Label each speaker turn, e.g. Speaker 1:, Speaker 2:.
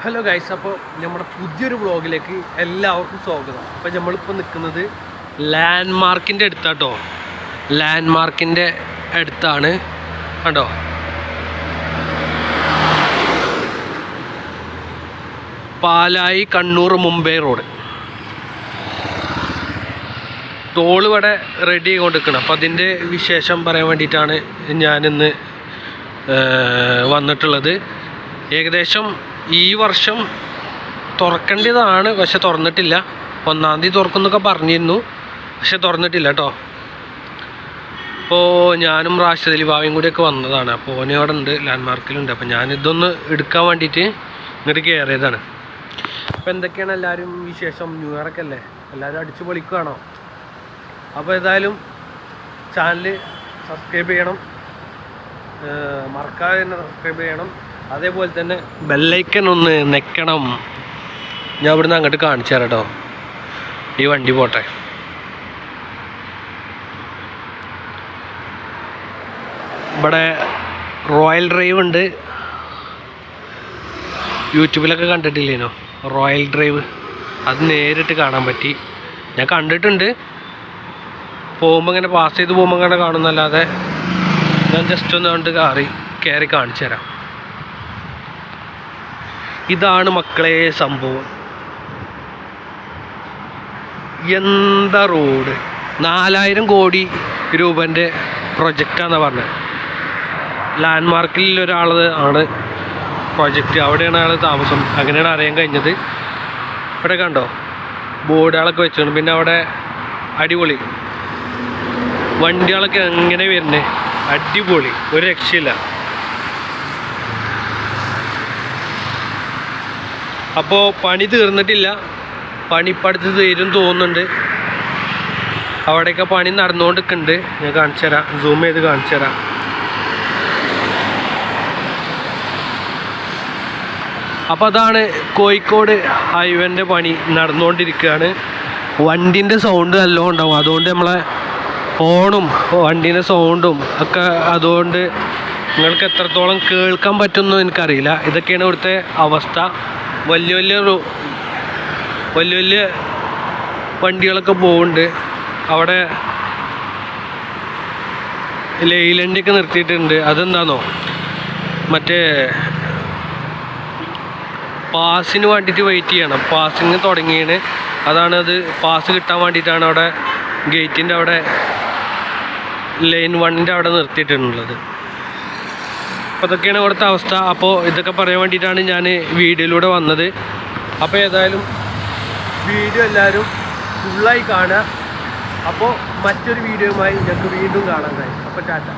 Speaker 1: Hello guys, അപ്പോൾ നമ്മുടെ പുതിയൊരു വ്ളോഗിലേക്ക് എല്ലാവർക്കും സ്വാഗതം. അപ്പോൾ നമ്മളിപ്പോൾ നിൽക്കുന്നത് ലാൻഡ്മാർക്കിൻ്റെ അടുത്താട്ടോ. ലാൻഡ്മാർക്കിൻ്റെ അടുത്താണ് കണ്ടോ. പാലായി കണ്ണൂർ മുംബൈ റോഡ്. ടോൾ ഇവിടെ റെഡി ആയിക്കൊണ്ടിരിക്കണം. അപ്പോൾ അതിൻ്റെ വിശേഷം പറയാൻ വേണ്ടിയിട്ടാണ് ഞാനിന്ന് വന്നിട്ടുള്ളത്. ഏകദേശം ഈ വർഷം തുറക്കേണ്ടതാണ്, പക്ഷെ തുറന്നിട്ടില്ല. 1-ാം തീയതി തുറക്കുന്നൊക്കെ പറഞ്ഞിരുന്നു, പക്ഷെ തുറന്നിട്ടില്ല കേട്ടോ. അപ്പോൾ ഞാനും റാഷിദ് അലി ബാവയും കൂടിയൊക്കെ വന്നതാണ്. അപ്പോൾ ഓന് അവിടെ ഉണ്ട്, ലാൻഡ്മാർക്കിലുണ്ട്. അപ്പോൾ ഞാനിതൊന്ന് എടുക്കാൻ വേണ്ടിയിട്ട് ഇങ്ങോട്ട് കയറിയതാണ്. അപ്പോൾ എന്തൊക്കെയാണ് എല്ലാവരും വിശേഷം? ന്യൂ ഇയറൊക്കെ അല്ലേ, എല്ലാവരും അടിച്ചു പൊളിക്കുകയാണോ? അപ്പോൾ ഏതായാലും ചാനൽ സബ്സ്ക്രൈബ് ചെയ്യണം, മറക്കാതെ തന്നെ സബ്സ്ക്രൈബ് ചെയ്യണം. അതേപോലെ തന്നെ ബെല്ലൈക്കൻ ഒന്ന് നെക്കണം. ഞാൻ ഇവിടുന്ന് അങ്ങോട്ട് കാണിച്ചു തരാം കേട്ടോ. ഈ വണ്ടി പോട്ടെ. ഇവിടെ റോയൽ ഡ്രൈവ് ഉണ്ട്, യൂട്യൂബിലൊക്കെ കണ്ടിട്ടില്ലേനോ റോയൽ ഡ്രൈവ്. അത് നേരിട്ട് കാണാൻ പറ്റി. ഞാൻ കണ്ടിട്ടുണ്ട്, പോകുമ്പോൾ ഇങ്ങനെ പാസ് ചെയ്ത് പോകുമ്പോൾ ഇങ്ങനെ കാണുന്നല്ലാതെ ഞാൻ ജസ്റ്റ് ഒന്ന് കണ്ട് കയറി കാണിച്ചു തരാം. ഇതാണ് മക്കളെ സംഭവം. എന്താ റോഡ്! 4000 കോടി രൂപൻ്റെ പ്രൊജക്റ്റാണെന്നാണ് പറഞ്ഞത്. ലാൻഡ്മാർക്കിൽ ഒരാൾ ആണ് പ്രൊജക്റ്റ്, അവിടെയാണ് അയാൾ താമസം. അങ്ങനെയാണ് അറിയാൻ കഴിഞ്ഞത്. ഇവിടെ കണ്ടോ ബോർഡുകളൊക്കെ വെച്ചിട്ടുണ്ട്. പിന്നെ അവിടെ അടിപൊളി വണ്ടികളൊക്കെ എങ്ങനെ വരുന്നത്, അടിപൊളി, ഒരു രക്ഷയില്ല. അപ്പോൾ പണി തീർന്നിട്ടില്ല, പണി ഇപ്പം അടുത്ത് തീരും തോന്നുന്നുണ്ട്. അവിടെയൊക്കെ പണി നടന്നുകൊണ്ടിരിക്കുന്നുണ്ട്. ഞാൻ കാണിച്ചു തരാം, സൂം ചെയ്ത് കാണിച്ചു തരാം. അപ്പോൾ അതാണ് കോഴിക്കോട് ഹൈവേൻ്റെ പണി നടന്നുകൊണ്ടിരിക്കുകയാണ്. വണ്ടീൻ്റെ സൗണ്ട് നല്ലോണം ഉണ്ടാവും, അതുകൊണ്ട് നമ്മളെ ഹോണും വണ്ടീൻ്റെ സൗണ്ടും ഒക്കെ അതുകൊണ്ട് നിങ്ങൾക്ക് എത്രത്തോളം കേൾക്കാൻ പറ്റുമെന്ന് എനിക്കറിയില്ല. ഇതൊക്കെയാണ് ഇവിടുത്തെ അവസ്ഥ. വലിയ വലിയ വണ്ടികളൊക്കെ പോകുന്നുണ്ട്. അവിടെ ലൈലൻ്റെയൊക്കെ നിർത്തിയിട്ടുണ്ട്. അതെന്താണോ, മറ്റേ പാസിന് വേണ്ടിയിട്ട് വെയിറ്റ് ചെയ്യണം. പാസിങ് തുടങ്ങിയാണ്, അതാണ്. അത് പാസ് കിട്ടാൻ വേണ്ടിയിട്ടാണ് അവിടെ ഗേറ്റിൻ്റെ അവിടെ ലൈൻ 1ൻ്റെ അവിടെ നിർത്തിയിട്ടുള്ളത്. അപ്പോൾ അതൊക്കെയാണ് ഇവിടുത്തെ അവസ്ഥ. അപ്പോൾ ഇതൊക്കെ പറയാൻ വേണ്ടിയിട്ടാണ് ഞാൻ വീഡിയോയിലൂടെ വന്നത്. അപ്പോൾ ഏതായാലും വീഡിയോ എല്ലാവരും ഫുള്ളായി കാണുക. അപ്പോൾ മറ്റൊരു വീഡിയോയുമായി ഞങ്ങൾക്ക് വീണ്ടും കാണാൻ കഴിയും. അപ്പോൾ ടാറ്റ.